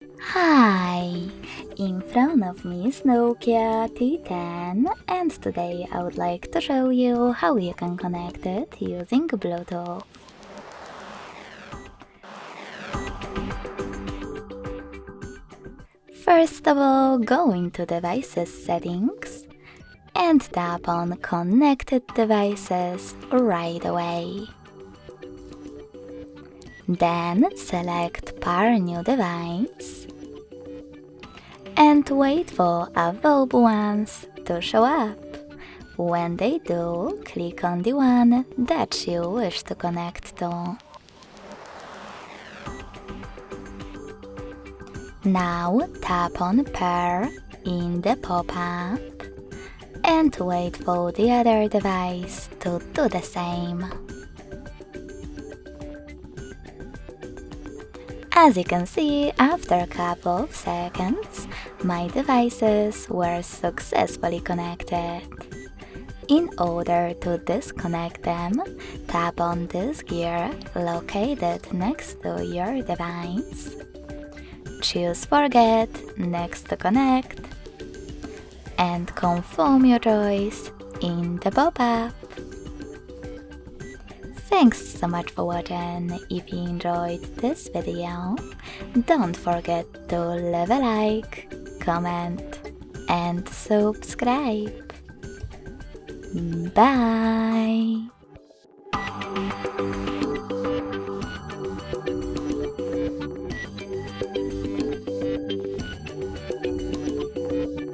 Hi! In front of me is NOKIA T10 and today I would like to show you how you can connect it using Bluetooth. First of all, go into Devices settings and tap on Connected Devices right away. Then select Pair New Device and wait for available ones to show up. When they do, click on the one that you wish to connect to. Now tap on Pair in the pop-up and wait for the other device to do the same. As you can see, after a couple of seconds, my devices were successfully connected. In order to disconnect them, tap on this gear located next to your device. Choose Forget, Next to Connect, and confirm your choice in the pop-up. Thanks so much for watching. If you enjoyed this video, don't forget to leave a like, comment, and subscribe. Bye!